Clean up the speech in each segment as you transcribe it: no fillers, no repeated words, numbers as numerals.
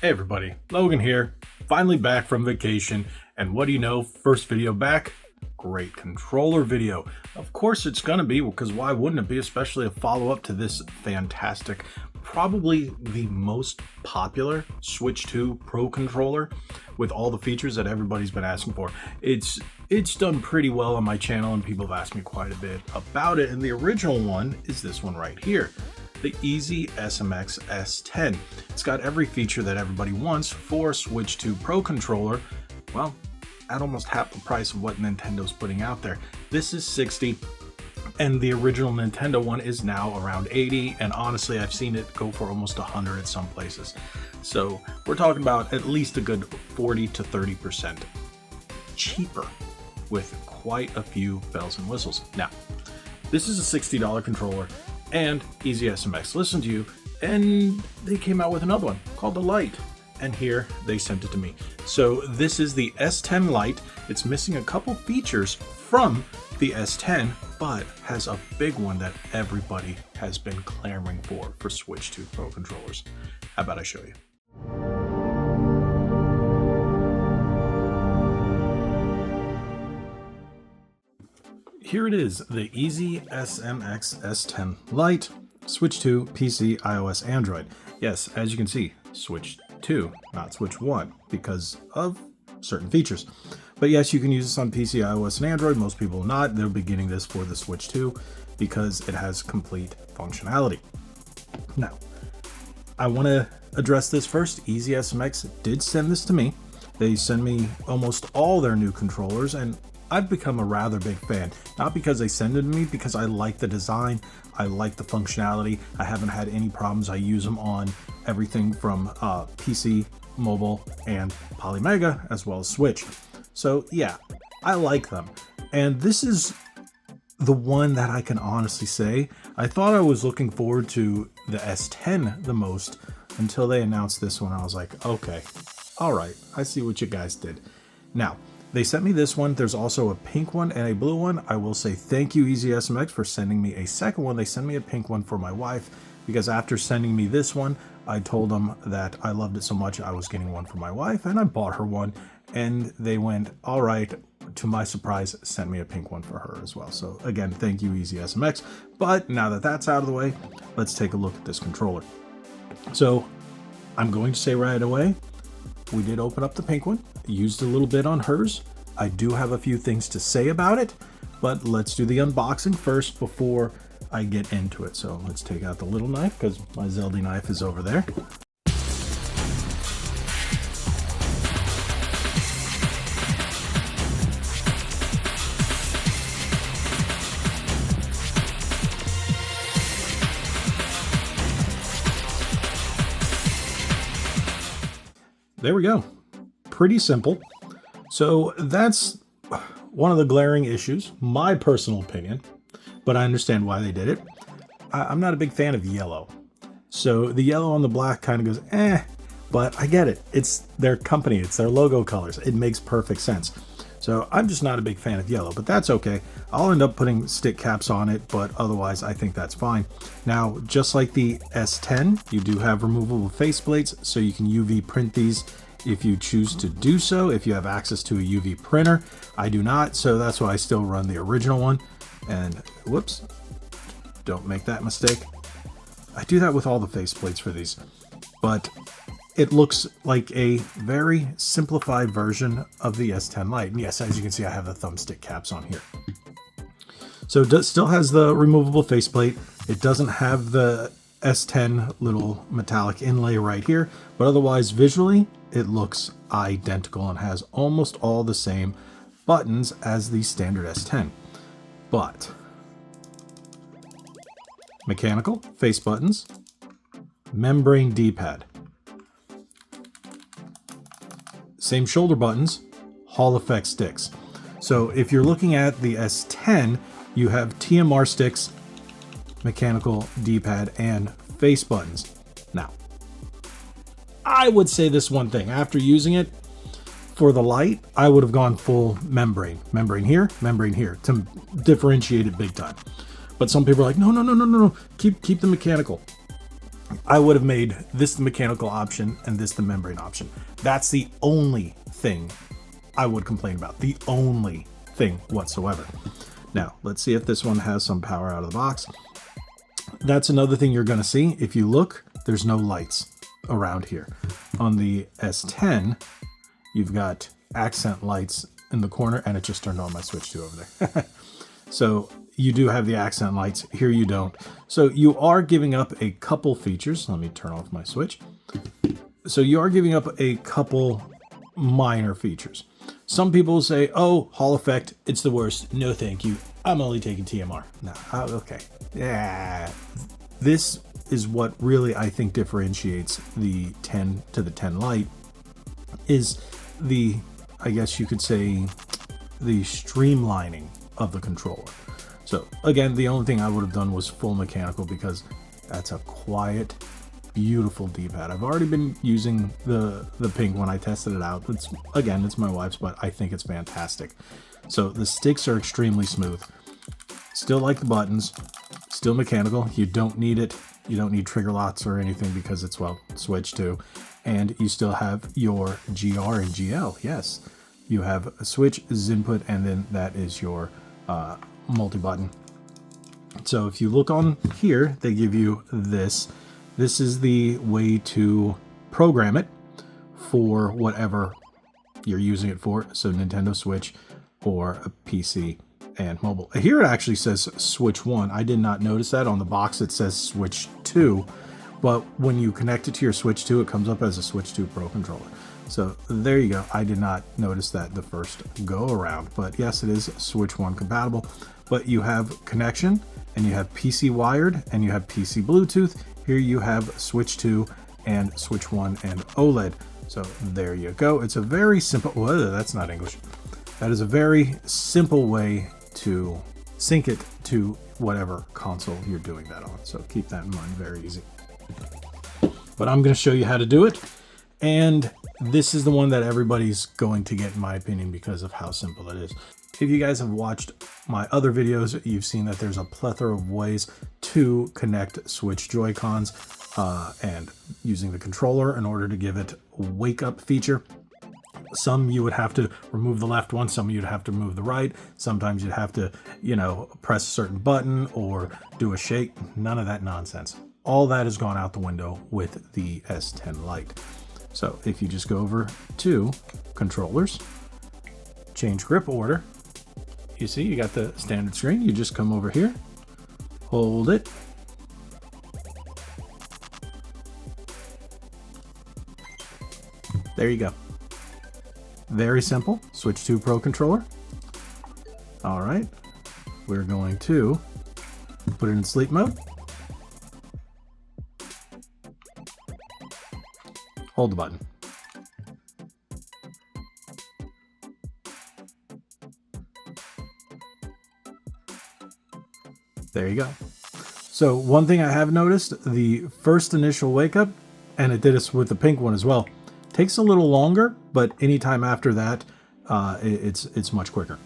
Hey everybody, Logan here, finally back from vacation, and what do you know, first video back, great controller video. Of course it's gonna be, because why wouldn't it be, especially a follow-up to this fantastic, probably the most popular Switch 2 Pro controller with all the features that everybody's been asking for. It's done pretty well on my channel and people have asked me quite a bit about it, and the original one is this one right here. The EasySMX S10. It's got every feature that everybody wants for a Switch 2 Pro controller, well, at almost half the price of what Nintendo's putting out there. This is $60, and the original Nintendo one is now around $80, and honestly, I've seen it go for almost $100 at some places. So we're talking about at least a good 40 to 30% cheaper with quite a few bells and whistles. Now, this is a $60 controller, and EasySMX listened to you, and they came out with another one called the Lite, and here they sent it to me. So this is the S10 Lite. It's missing a couple features from the S10, but has a big one that everybody has been clamoring for Switch 2 Pro controllers. How about I show you? Here it is, the EasySMX S10 Lite, Switch 2, PC, iOS, Android. Yes, as you can see, Switch 2, not Switch 1, because of certain features. But yes, you can use this on PC, iOS, and Android. Most people will not. They'll be getting this for the Switch 2 because it has complete functionality. Now, I want to address this first. EasySMX did send this to me. They send me almost all their new controllers, and I've become a rather big fan, not because they send it to me, because I like the design, I like the functionality. I haven't had any problems. I use them on everything from PC, mobile, and Polymega, as well as Switch. So yeah, I like them. And this is the one that I can honestly say, I thought I was looking forward to the S10 the most until they announced this one. I was like, okay, all right, I see what you guys did. Now, they sent me this one. There's also a pink one and a blue one. I will say thank you, EasySMX, for sending me a second one. They sent me a pink one for my wife because after sending me this one, I told them that I loved it so much I was getting one for my wife, and I bought her one, and they went, all right, to my surprise, sent me a pink one for her as well. So again, thank you, EasySMX. But now that that's out of the way, let's take a look at this controller. So I'm going to say right away, we did open up the pink one, used a little bit on hers. I do have a few things to say about it, but let's do the unboxing first before I get into it. So let's take out the little knife because my Zelda knife is over there. There we go. Pretty simple. So that's one of the glaring issues, my personal opinion, but I understand why they did it. I'm not a big fan of yellow. So the yellow on the black kind of goes, eh, but I get it. It's their company, it's their logo colors. It makes perfect sense. So I'm just not a big fan of yellow, but that's okay. I'll end up putting stick caps on it, but otherwise I think that's fine. Now, just like the S10, you do have removable faceplates, so you can UV print these if you choose to do so, if you have access to a UV printer. I do not, so that's why I still run the original one. And whoops, don't make that mistake. I do that with all the faceplates for these, but it looks like a very simplified version of the S10 Lite. And yes, as you can see, I have the thumbstick caps on here. So it still has the removable faceplate. It doesn't have the S10 little metallic inlay right here, but otherwise visually it looks identical and has almost all the same buttons as the standard S10. But mechanical face buttons, membrane D-pad, same shoulder buttons, Hall effect sticks. So if you're looking at the S10, you have TMR sticks, mechanical D-pad, and face buttons. Now, I would say this one thing. After using it for the Lite, I would have gone full membrane. Membrane here to differentiate it big time. But some people are like, no, keep the mechanical. I would have made this the mechanical option and this the membrane option. That's the only thing I would complain about. The only thing whatsoever. Now, let's see if this one has some power out of the box. That's another thing you're going to see. If you look, there's no lights around here. On the S10, you've got accent lights in the corner, and it just turned on my Switch 2 over there. So you do have the accent lights. Here you don't. So you are giving up a couple features. Let me turn off my Switch. So you are giving up a couple minor features. Some people say, oh, Hall effect, it's the worst. No, thank you. I'm only taking TMR. No, okay. Yeah. This is what really, I think, differentiates the 10 to the 10 Lite is the, I guess you could say, the streamlining of the controller. So again, the only thing I would have done was full mechanical because that's a quiet, beautiful D-pad. I've already been using the pink when I tested it out. It's my wife's, but I think it's fantastic. So the sticks are extremely smooth. Still like the buttons, still mechanical. You don't need it. You don't need trigger locks or anything because it's, well, Switch 2. And you still have your GR and GL. Yes, you have a switch, input, and then that is your multi-button. So if you look on here, they give you this. This is the way to program it for whatever you're using it for. So Nintendo Switch or a PC and mobile. Here it actually says Switch 1. I did not notice that. On the box it says Switch 2. But when you connect it to your Switch 2, it comes up as a Switch 2 Pro controller. So there you go. I did not notice that the first go around. But yes, it is Switch 1 compatible. But you have connection, and you have PC wired, and you have PC Bluetooth. Here you have Switch 2 and Switch 1 and OLED. So there you go. It's a very simple, whoa, that's not English. That is a very simple way to sync it to whatever console you're doing that on. So keep that in mind, very easy. But I'm going to show you how to do it. And this is the one that everybody's going to get, in my opinion, because of how simple it is. If you guys have watched my other videos, you've seen that there's a plethora of ways to connect Switch Joy-Cons and using the controller in order to give it a wake-up feature. Some you would have to remove the left one, some you'd have to remove the right. Sometimes you'd have to, press a certain button or do a shake. None of that nonsense. All that has gone out the window with the S10 Lite. So if you just go over to controllers, change grip order, you see you got the standard screen. You just come over here, hold it, there you go. Very simple. Switch 2 Pro controller. All right, we're going to put it in sleep mode. Hold the button. There you go. So one thing I have noticed, the first initial wake up, and it did this with the pink one as well, takes a little longer, but anytime after that, it's much quicker.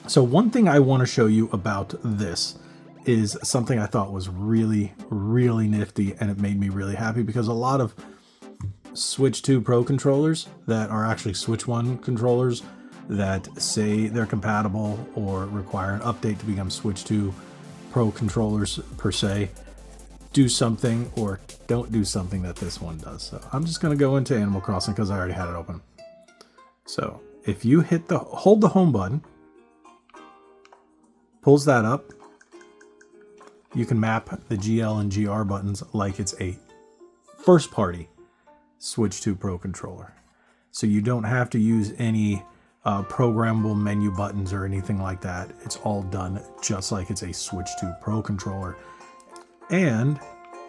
So one thing I want to show you about this is something I thought was really, really nifty, and it made me really happy because a lot of Switch 2 Pro controllers that are actually Switch 1 controllers that say they're compatible or require an update to become Switch 2 Pro controllers per se, do something or don't do something that this one does. So I'm just going to go into Animal Crossing because I already had it open. So if you hold the home button, pulls that up, you can map the GL and GR buttons like it's a first party Switch 2 Pro controller. So you don't have to use any programmable menu buttons or anything like that. It's all done just like it's a Switch 2 Pro controller. And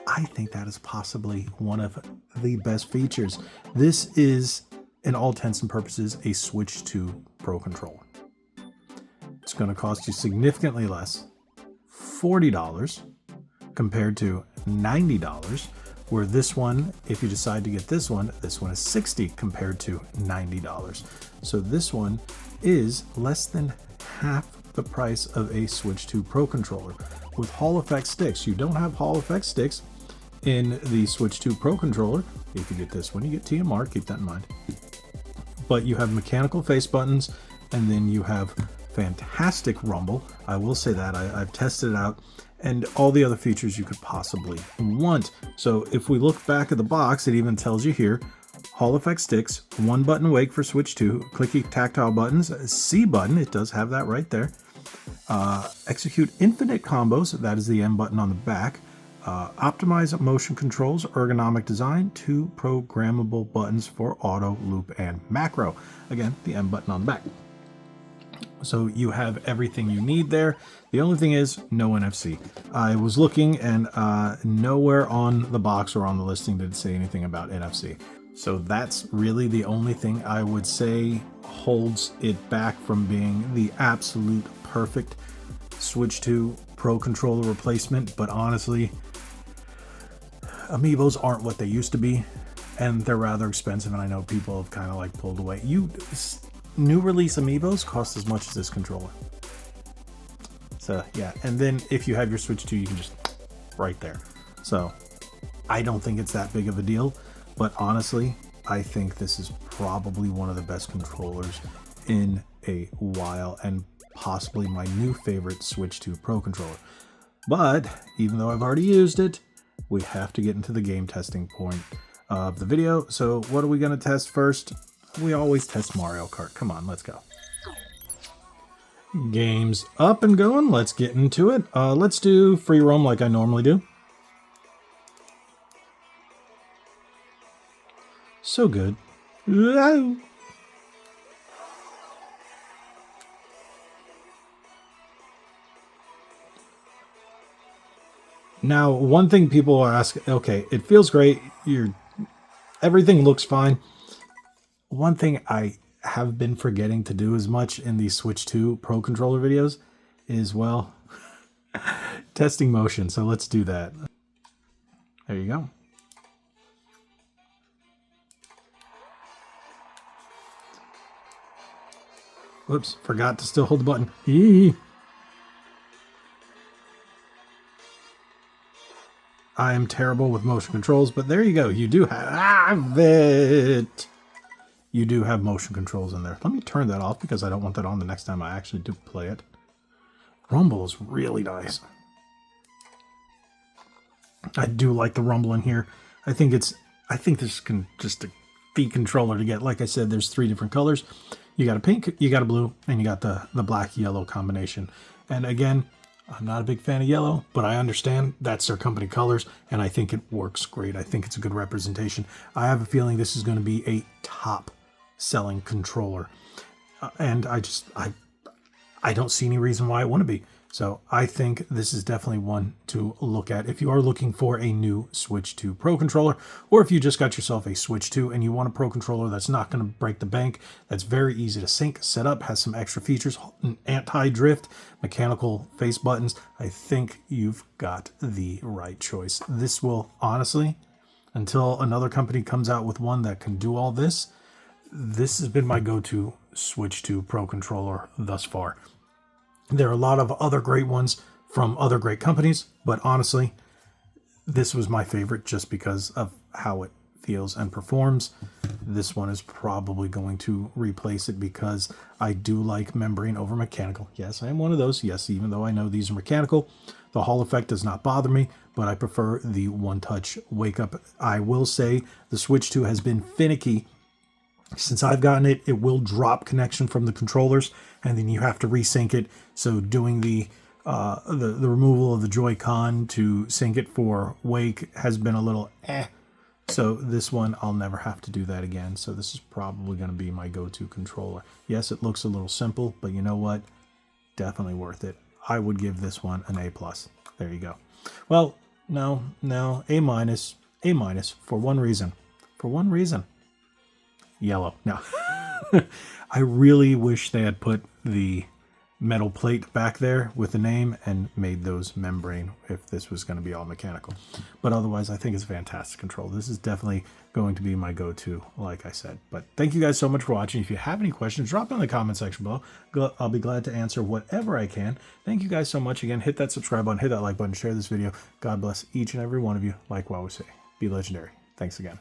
I think that is possibly one of the best features. This is, in all intents and purposes, a Switch 2 Pro controller. It's going to cost you significantly less, $40 compared to $90, where this one, if you decide to get this one is $60 compared to $90. So this one is less than half the price of a Switch 2 Pro controller with Hall effect sticks. You don't have Hall effect sticks. in the Switch 2 Pro controller. If you get this one, you get TMR, keep that in mind. But you have mechanical face buttons, and then you have fantastic rumble. I will say that, I've tested it out, and all the other features you could possibly want. So if we look back at the box, it even tells you here, Hall effect sticks, 1-button wake for Switch 2, clicky tactile buttons, a C button, it does have that right there. Execute infinite combos, that is the M button on the back. Optimize motion controls, ergonomic design, 2 programmable buttons for auto, loop, and macro. Again, the M button on the back. So you have everything you need there. The only thing is no NFC. I was looking and nowhere on the box or on the listing did it say anything about NFC. So that's really the only thing I would say holds it back from being the absolute perfect Switch 2 Pro controller replacement. But honestly, Amiibos aren't what they used to be, and they're rather expensive, and I know people have kind of like pulled away. New release Amiibos cost as much as this controller. So yeah, and then if you have your Switch 2, you can just right there. So I don't think it's that big of a deal, but honestly, I think this is probably one of the best controllers in a while, and possibly my new favorite Switch 2 Pro controller. But even though I've already used it, we have to get into the game testing point of the video. So what are we going to test first? We always test Mario Kart. Come on, let's go. Game's up and going. Let's get into it. Let's do free roam like I normally do. So good. Now, one thing people are asking, okay, it feels great. Everything looks fine. One thing I have been forgetting to do as much in these Switch 2 Pro controller videos is, well, testing motion. So let's do that. There you go. Whoops, forgot to still hold the button. I am terrible with motion controls, but there you go. You do have it. You do have motion controls in there. Let me turn that off because I don't want that on the next time I actually do play it. Rumble is really nice. I do like the rumble in here. I think this just a feed controller to get. Like I said, there's 3 different colors. You got a pink, you got a blue, and you got the black-yellow combination. And again, I'm not a big fan of yellow, but I understand that's their company colors, and I think it works great. I think it's a good representation. I have a feeling this is going to be a top-selling controller. And I don't see any reason why it wouldn't be. So I think this is definitely one to look at if you are looking for a new Switch 2 Pro controller, or if you just got yourself a Switch 2 and you want a Pro controller that's not going to break the bank, that's very easy to sync, set up, has some extra features, anti-drift, mechanical face buttons. I think you've got the right choice. This will, honestly, until another company comes out with one that can do all this, this has been my go-to Switch 2 Pro controller thus far. There are a lot of other great ones from other great companies, but honestly, this was my favorite just because of how it feels and performs. This one is probably going to replace it because I do like membrane over mechanical. Yes, I am one of those. Yes, even though I know these are mechanical, the Hall effect does not bother me, but I prefer the one-touch wake-up. I will say the Switch 2 has been finicky. Since I've gotten it, it will drop connection from the controllers, and then you have to resync it. So doing the removal of the Joy-Con to sync it for wake has been a little eh. So this one, I'll never have to do that again. So this is probably going to be my go-to controller. Yes, it looks a little simple, but you know what? Definitely worth it. I would give this one an A+. There you go. Well, no, A- for one reason. For one reason. Yellow. No. I really wish they had put the metal plate back there with the name and made those membrane if this was going to be all mechanical. But otherwise, I think it's a fantastic control. This is definitely going to be my go-to, like I said. But thank you guys so much for watching. If you have any questions, drop them in the comment section below. I'll be glad to answer whatever I can. Thank you guys so much. Again, hit that subscribe button, hit that like button, share this video. God bless each and every one of you. Like what we say, be legendary. Thanks again.